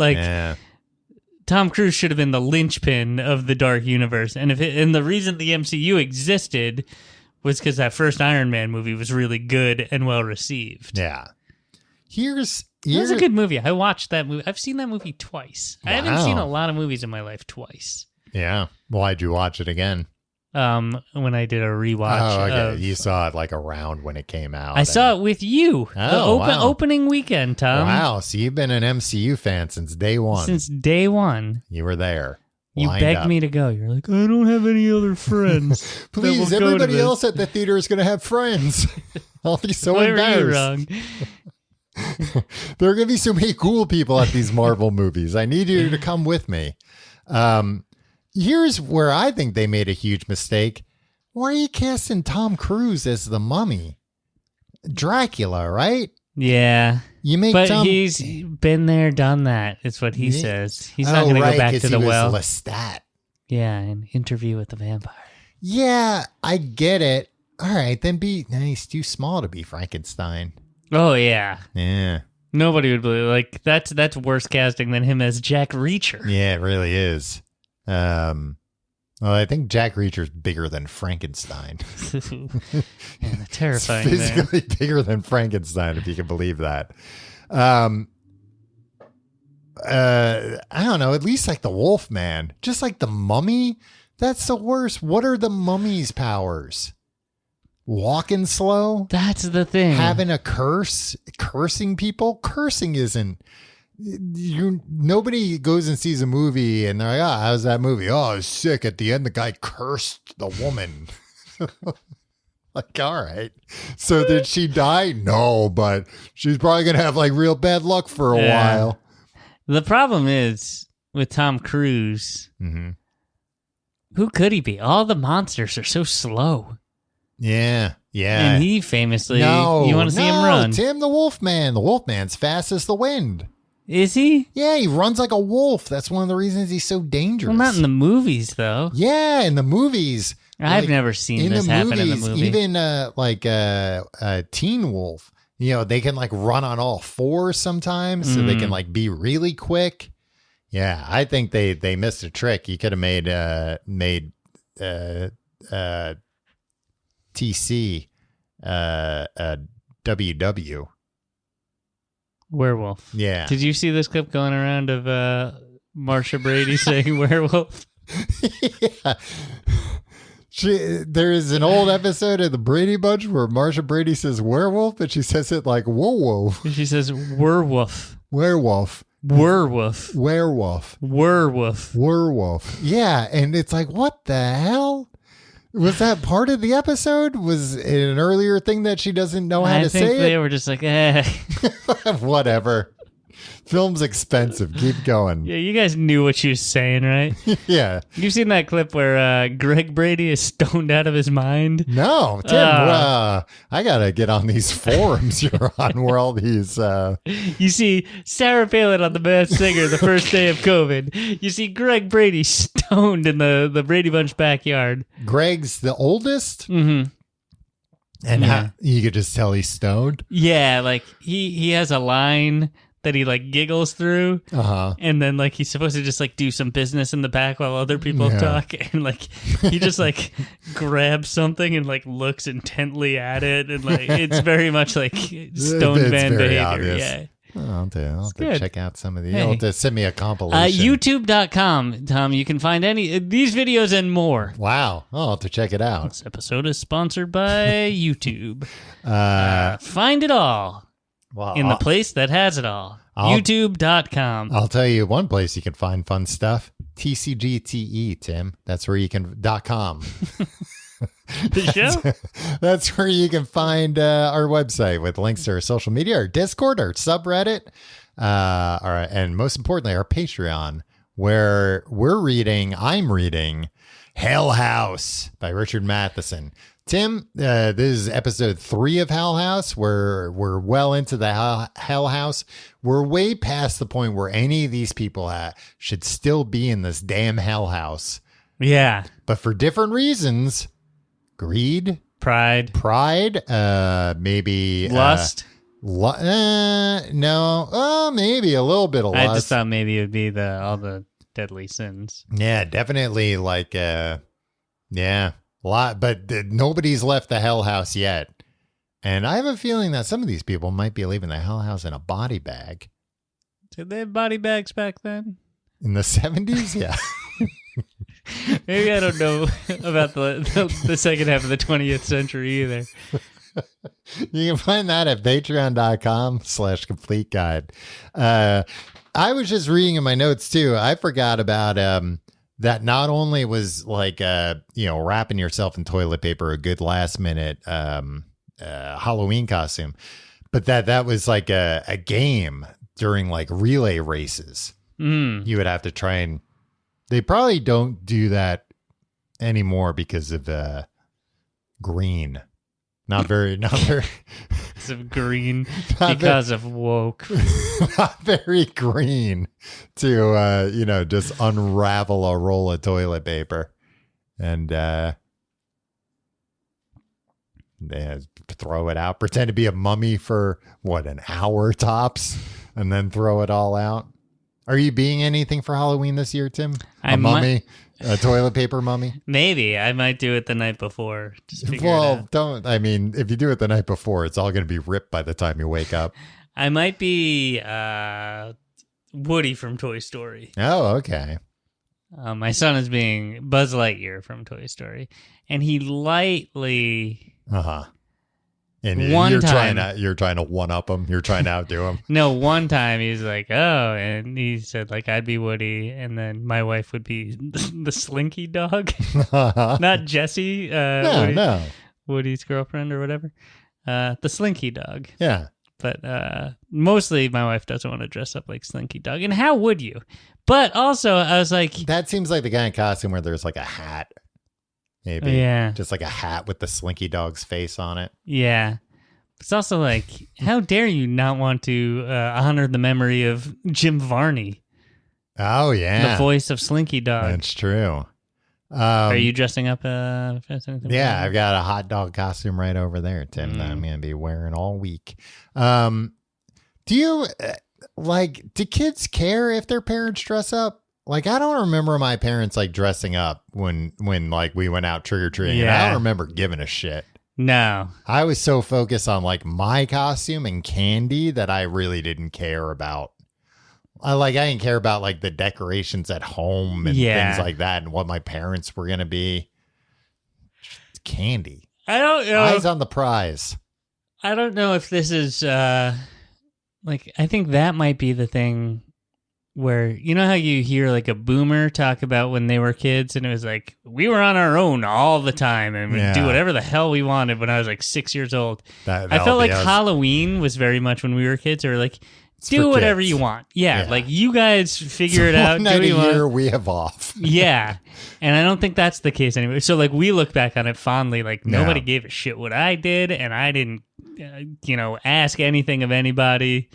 Tom Cruise should have been the linchpin of the Dark Universe. And the reason the MCU existed was because that first Iron Man movie was really good and well received. Yeah. It was a good movie. I watched that movie. I've seen that movie twice. Wow. I haven't seen a lot of movies in my life twice. Yeah. Why'd you watch it again? When I did a rewatch. Oh, okay. You saw it like around when it came out. I saw it with you. Opening weekend, Tom. Wow. So you've been an MCU fan since day one. Since day one. You were there. You begged me to go. You're like, I don't have any other friends. Please, everybody else at the theater is going to have friends. I'll be so embarrassed. There are going to be so many cool people at these Marvel movies. I need you to come with me. Here's where I think they made a huge mistake. Why are you casting Tom Cruise as the Mummy? Dracula, right? Yeah. He's been there, done that. It's what he says. He's not going to go back to the well. Lestat. Yeah, an interview with the vampire. Yeah, I get it. All right, then he's too small to be Frankenstein. Oh, yeah. Yeah. Nobody would believe. Like, that's worse casting than him as Jack Reacher. Yeah, it really is. Well, I think Jack Reacher's bigger than Frankenstein. Yeah, terrifying. It's physically bigger than Frankenstein, if you can believe that. I don't know. At least like the Wolfman, just like the Mummy. That's the worst. What are the Mummy's powers? Walking slow. That's the thing. Having a curse, cursing people. Cursing isn't. Nobody goes and sees a movie and they're like, how's that movie? Oh, it was sick. At the end, the guy cursed the woman. Like, all right. So did she die? No, but she's probably going to have like real bad luck for a while. The problem is with Tom Cruise, who could he be? All the monsters are so slow. Yeah. And he famously, you want to see him run. Tim the Wolfman. The Wolfman's fast as the wind. Is he? Yeah, he runs like a wolf. That's one of the reasons he's so dangerous. Well, not in the movies, though. Yeah, in the movies. I've never seen this happen in the movie. Even Teen Wolf, they can like run on all fours sometimes, so they can like be really quick. Yeah, I think they missed a trick. You could have made TC WW. Werewolf. Yeah. Did you see this clip going around of Marsha Brady saying werewolf? Yeah. There is an old episode of the Brady Bunch where Marsha Brady says werewolf, but she says it like whoa whoa. She says werewolf. Werewolf. Werewolf. Werewolf. Werewolf. Werewolf. Yeah, and it's like, what the hell? Was that part of the episode? Was it an earlier thing that she doesn't know how to say it? I think they were just like, Whatever. Film's expensive. Keep going. Yeah, you guys knew what she was saying, right? Yeah. You've seen that clip where Greg Brady is stoned out of his mind? No, Tim. I got to get on these forums you're on where all these... You see Sarah Palin on The Masked Singer the first day of COVID. You see Greg Brady stoned in the Brady Bunch backyard. Greg's the oldest? Mm-hmm. And how, you could just tell he's stoned? Yeah, like he has a line that he like giggles through, and then like he's supposed to just like do some business in the back while other people talk, and like he just like grabs something and like looks intently at it, and like it's very much like Stone Van behavior. Obvious. Yeah. I'll have to check out some of these. You'll have to send me a compilation. YouTube.com, Tom. You can find any these videos and more. Wow. I'll have to check it out. This episode is sponsored by YouTube. Find it all. Well, in the place that has it all. YouTube.com. I'll tell you one place you can find fun stuff. TCGTE, Tim. That's where you can .com. The show? That's where you can find our website with links to our social media, our Discord, our subreddit, and most importantly, our Patreon, where I'm reading Hell House by Richard Matheson. Tim, this is episode 3 of Hell House. We're well into the Hell House. We're way past the point where any of these people should still be in this damn Hell House. Yeah. But for different reasons. Greed. Pride. Maybe. Lust. No. Maybe a little bit of lust. I just thought maybe it would be all the deadly sins. Yeah, definitely like, yeah. A lot, but nobody's left the Hell House yet. And I have a feeling that some of these people might be leaving the Hell House in a body bag. Did they have body bags back then? In the 70s? Yeah. Maybe I don't know about the second half of the 20th century either. You can find that at patreon.com/complete guide. I was just reading in my notes too. I forgot about that not only was like, wrapping yourself in toilet paper a good last minute Halloween costume, but that was like a game during like relay races. You would have to try and they probably don't do that anymore because of green. Not very. Because of green. Because of woke. Not very green to, just unravel a roll of toilet paper and throw it out. Pretend to be a mummy for, an hour tops and then throw it all out. Are you being anything for Halloween this year, Tim? A mummy? A toilet paper mummy? Maybe. I might do it the night before. Don't. I mean, if you do it the night before, it's all going to be ripped by the time you wake up. I might be Woody from Toy Story. Oh, okay. My son is being Buzz Lightyear from Toy Story. And he lightly... And you're trying to one up him. You're trying to outdo him. No, one time he's like, oh, and he said like I'd be Woody, and then my wife would be the Slinky dog, not Jessie. No, Woody's girlfriend or whatever. The Slinky dog. Yeah, but mostly my wife doesn't want to dress up like Slinky dog, and how would you? But also, I was like, that seems like the kind of costume where there's like a hat. Maybe. Yeah. Just like a hat with the Slinky dog's face on it. Yeah. It's also like, how dare you not want to honor the memory of Jim Varney? Oh, yeah. The voice of Slinky Dog. That's true. Are you dressing up? Yeah, I've got a hot dog costume right over there, Tim, that I'm going to be wearing all week. Do you... like, do kids care if their parents dress up? Like, I don't remember my parents like dressing up when like we went out trick-or-treating. Yeah. And I don't remember giving a shit. No. I was so focused on like my costume and candy that I really didn't care about. I didn't care about like the decorations at home and things like that and what my parents were going to be. It's candy. I don't know. Eyes on the prize. I don't know if this is like, I think that might be the thing where, you know how you hear like a boomer talk about when they were kids and it was like, we were on our own all the time and we'd do whatever the hell we wanted when I was like 6 years old. I felt like Halloween was very much when we were kids, or like, do whatever you want. Yeah, like you guys figure it out. One night a year we have off. Yeah, and I don't think that's the case anymore. So like we look back on it fondly, like nobody gave a shit what I did, and I didn't, ask anything of anybody.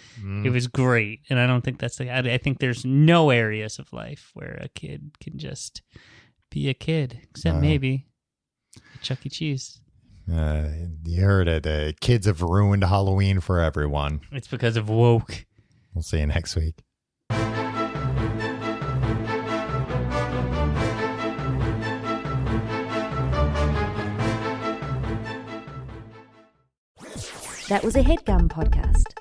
It was great, and I don't think that's the. I think there's no areas of life where a kid can just be a kid, except maybe Chuck E. Cheese. You heard it. Kids have ruined Halloween for everyone. It's because of woke. We'll see you next week. That was a HeadGum podcast.